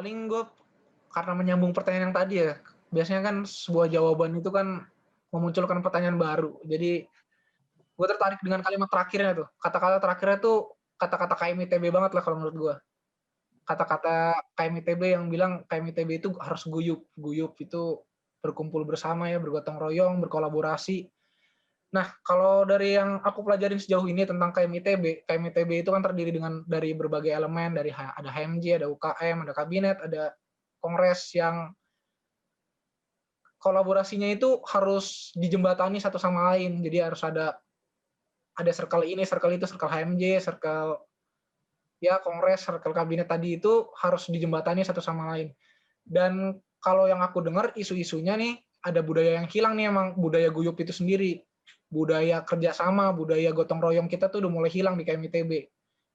paling gue karena menyambung pertanyaan yang tadi ya, biasanya kan sebuah jawaban itu kan memunculkan pertanyaan baru. Jadi gue tertarik dengan kalimat terakhirnya tuh. Kata-kata terakhirnya tuh kata-kata KMITB banget lah kalau menurut gue. Kata-kata KMITB yang bilang KMITB itu harus guyup. Guyup itu berkumpul bersama ya, bergotong royong, berkolaborasi. Nah, kalau dari yang aku pelajarin sejauh ini tentang KMITB itu kan terdiri dari berbagai elemen, ada HMJ, ada UKM, ada kabinet, ada kongres yang kolaborasinya itu harus dijembatani satu sama lain. Jadi harus ada circle ini, circle itu, circle HMJ, circle ya kongres, circle kabinet tadi itu harus dijembatani satu sama lain. Dan kalau yang aku dengar isu-isunya nih ada budaya yang hilang nih, emang budaya guyup itu sendiri. Budaya kerjasama, budaya gotong royong kita tuh udah mulai hilang di KMITB.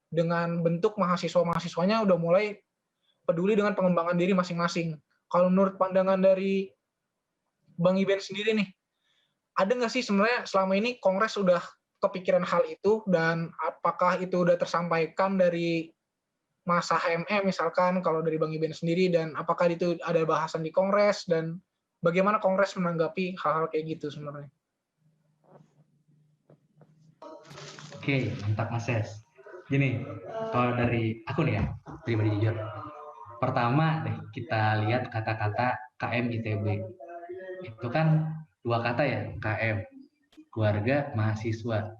Dengan bentuk mahasiswa-mahasiswanya udah mulai peduli dengan pengembangan diri masing-masing. Kalau menurut pandangan dari Bang Iben sendiri nih, ada nggak sih sebenarnya selama ini Kongres udah kepikiran hal itu, dan apakah itu udah tersampaikan dari masa HMM misalkan kalau dari Bang Iben sendiri, dan apakah itu ada bahasan di Kongres, dan bagaimana Kongres menanggapi hal-hal kayak gitu sebenarnya? Oke, mantap Mas Ses. Gini, kalau dari aku nih ya, pribadi jujur. Pertama deh, kita lihat kata-kata KM ITB. Itu kan dua kata ya, KM, keluarga, mahasiswa.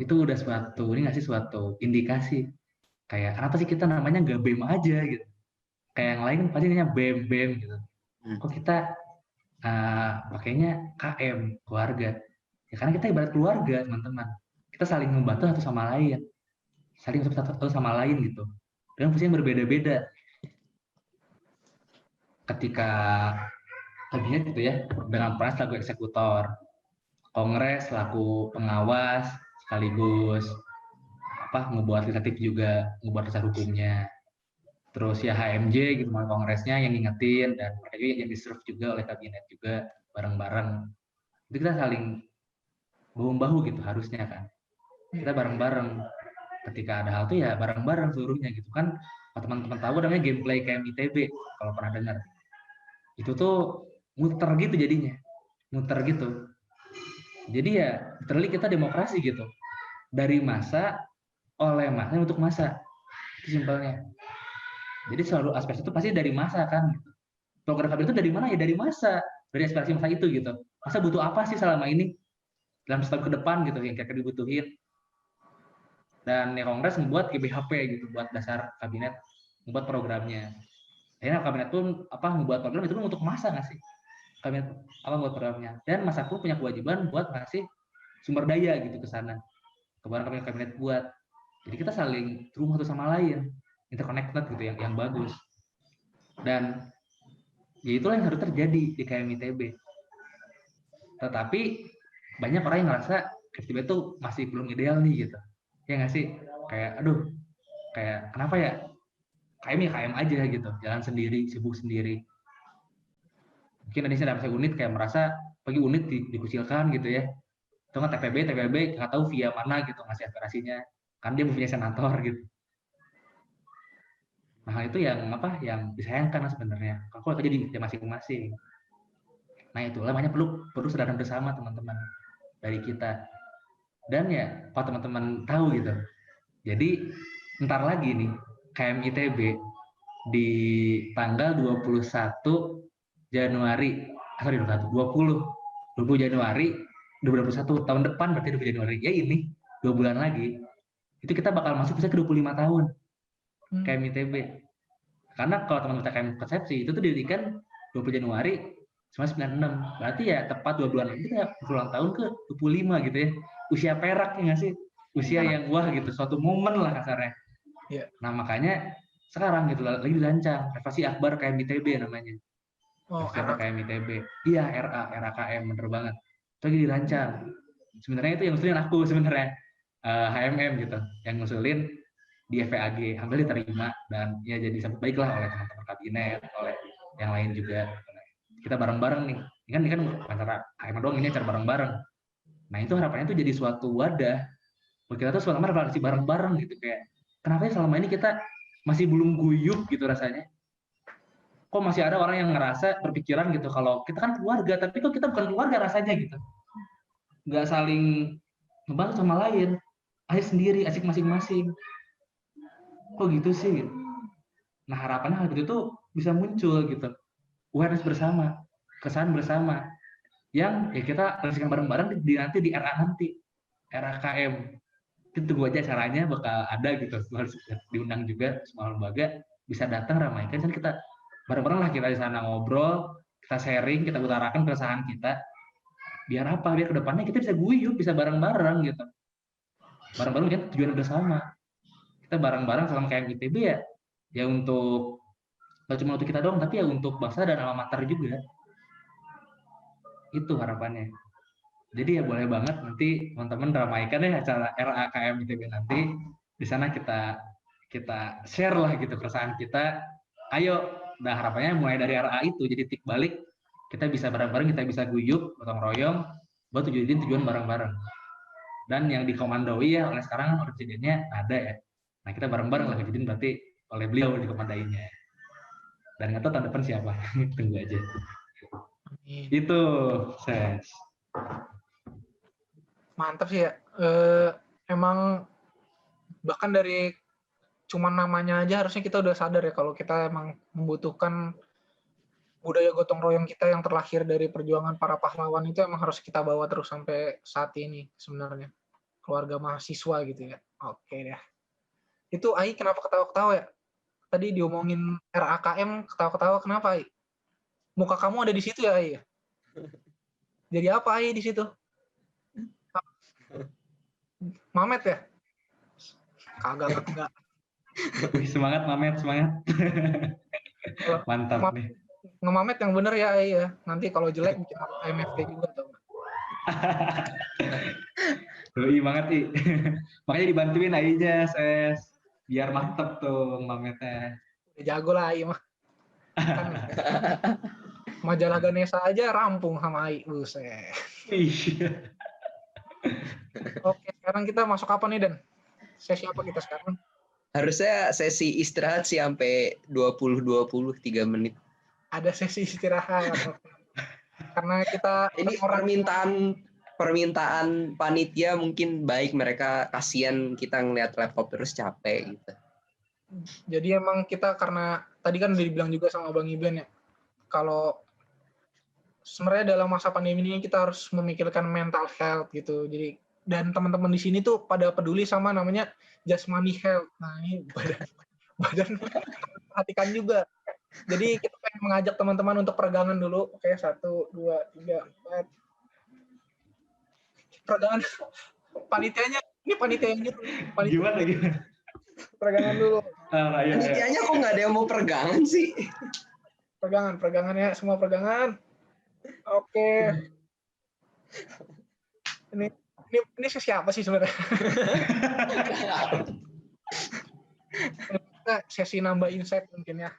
Itu udah ini nggak sih suatu indikasi. Kayak, kenapa sih kita namanya nggak BEM aja gitu. Kayak yang lain pasti namanya BEM gitu. Kok kita pakainya KM, keluarga. Ya karena kita ibarat keluarga, teman-teman. Kita saling membantu satu sama lain, saling satu sama lain gitu, dengan fungsi yang berbeda-beda. Ketika kabinet gitu ya, dengan peran selaku eksekutor, kongres selaku pengawas, sekaligus ngebuat legislatif juga, ngebuat dasar hukumnya. Terus ya HMJ gitu, kongresnya yang ngingetin, dan mereka juga yang diserve juga oleh kabinet juga bareng-bareng. Itu kita saling bahu-bahu gitu harusnya kan. Kita bareng-bareng, ketika ada hal tuh ya bareng-bareng seluruhnya gitu kan. Teman-teman tahu namanya gameplay KMITB kalau pernah dengar, itu tuh muter gitu jadinya, muter gitu. Jadi ya literally kita demokrasi gitu, dari masa, oleh masa, untuk masa, itu simpelnya. Jadi selalu aspek itu pasti dari masa kan gitu. Program kabinet itu dari mana ya, dari masa, dari aspirasi masa itu gitu. Masa butuh apa sih selama ini dalam setahun ke depan gitu yang kira-kira dibutuhin. Dan ya Kongres membuat GBHP gitu buat dasar kabinet, membuat programnya. Akhirnya kabinet pun membuat program itu untuk masa nggak sih? Kabinet buat programnya. Dan masa pun punya kewajiban buat ngasih sumber daya gitu ke sana. Kemudian kabinet buat. Jadi kita saling terhubung satu sama lain, interconnected gitu yang bagus. Dan ya itulah yang harus terjadi di KMITB. Tetapi banyak orang yang ngerasa KMITB itu masih belum ideal nih gitu. Ya nggak sih? Kayak aduh, kayak kenapa ya KM aja gitu, jalan sendiri, sibuk sendiri. Mungkin ada dalam unit kayak merasa bagi unit dikucilkan gitu ya. Itu kan TPB nggak tahu via mana gitu ngasih aspirasinya, kan dia punya senator gitu. Nah itu yang disayangkan sebenarnya kalau kerja di masing-masing. Nah itulah makanya perlu kesadaran bersama teman-teman dari kita. Dan ya kalau teman-teman tahu gitu, jadi ntar lagi nih KMITB di tanggal 21 Januari 20 Januari 2021 tahun depan, berarti 20 Januari ya ini 2 bulan lagi itu kita bakal masuk ke 25 tahun KMITB. Karena kalau teman-teman KM konsepsi itu tuh didirikan 20 Januari 1996, berarti ya tepat 2 bulan lagi kita berulang tahun ke 25 gitu ya, usia perak ya nggak sih, usia yang wah gitu, suatu momen lah kasarnya. Nah makanya sekarang gitu lagi dirancang revisi akbar KMITB namanya. RA KMITB. Iya, RA KM, bener banget. Itu lagi dirancang. Sebenarnya itu yang ngusulin aku sebenarnya. HMM gitu, yang ngusulin di FPAG. Hampir diterima dan ya jadi sambut baiklah oleh teman-teman kabinet, oleh yang lain juga. Kita bareng-bareng nih. Ini kan antara HMM doang, ini acara bareng-bareng. Nah, itu harapannya itu jadi suatu wadah. Kita tuh selama refleksi bareng-bareng gitu, kayak kenapa selama ini kita masih belum guyup gitu rasanya. kok masih ada orang yang ngerasa berpikiran gitu kalau kita kan keluarga, tapi kok kita bukan keluarga rasanya gitu. Nggak saling ngebantu sama lain, asik sendiri, asik masing-masing. Kok gitu sih? Nah harapannya hal gitu tuh bisa muncul gitu, awareness bersama, kesan bersama, yang ya kita rasakan bareng-bareng nanti di RA nanti, RAKM. Kita tunggu aja caranya bakal ada gitu, harus diundang juga semua lembaga bisa datang ramaikan, kan kita bareng-bareng lah kita di sana ngobrol, kita sharing, kita utarakan keresahan kita, biar apa? Biar kedepannya kita bisa guyup, bisa bareng-bareng gitu, bareng-bareng lihat tujuan bersama. Kita bareng-bareng sama kayak ITB ya, ya untuk nggak cuma untuk kita doang, tapi ya untuk bangsa dan alma mater juga. Itu harapannya. Jadi ya boleh banget nanti teman-teman ramaikan ya acara RAKM ITB nanti. Di sana kita share lah gitu keresahan kita. Ayo, nah harapannya mulai dari RA itu jadi tik balik, kita bisa bareng-bareng, kita bisa guyup, gotong royong, buat tujuan bareng-bareng. Dan yang dikomandoi ya oleh sekarang oleh presidennya ada ya. Nah kita bareng-bareng lah kejadian berarti oleh beliau dikomandainya. Dan nggak tahu tahun depan siapa, tunggu aja. Itu, Ses. Mantap sih ya. Emang bahkan dari cuman namanya aja harusnya kita udah sadar ya kalau kita emang membutuhkan budaya gotong royong kita yang terlahir dari perjuangan para pahlawan itu emang harus kita bawa terus sampai saat ini sebenarnya. Keluarga mahasiswa gitu ya. Oke deh. Itu Ai kenapa ketawa-ketawa ya? Tadi diomongin RAKM ketawa-ketawa, kenapa Ai? Muka kamu ada di situ ya Ai? Jadi apa Ai di situ? Mamet ya? Kagak. Semangat Mamet, semangat. Mantap nih. Ngemamet yang bener ya Ai ya. Nanti kalau jelek bikin MFT juga tuh. Doi banget I. Makanya dibantuin Ainya, Ses. Biar mantep tuh Mametnya. Udah jago lah Ai mah. Kan, majalah Ganesha aja rampung sama Ai. Buset. Oke, sekarang kita masuk apa nih, Dan? Sesi apa kita sekarang? Harusnya sesi istirahat sih sampai 20-3 menit. Ada sesi istirahat. Karena kita ini permintaan panitia mungkin baik, mereka kasihan kita ngeliat laptop terus capek gitu. Jadi emang kita karena tadi kan udah dibilang juga sama Bang Iben ya, kalau sebenarnya dalam masa pandemi ini kita harus memikirkan mental health gitu. Jadi dan teman-teman di sini tuh pada peduli sama namanya jasmani health. Nah ini badan perhatikan juga. Jadi kita pengen mengajak teman-teman untuk peregangan dulu. Oke, 1, 2, 3, 4. Peregangan. Panitianya. Gimana? Peregangan dulu. Panitianya kok nggak ada yang mau peregangan sih? Peregangannya semua peregangan. Oke. Ini siapa sih sebenarnya? Kita sesi nambah insight mungkin ya.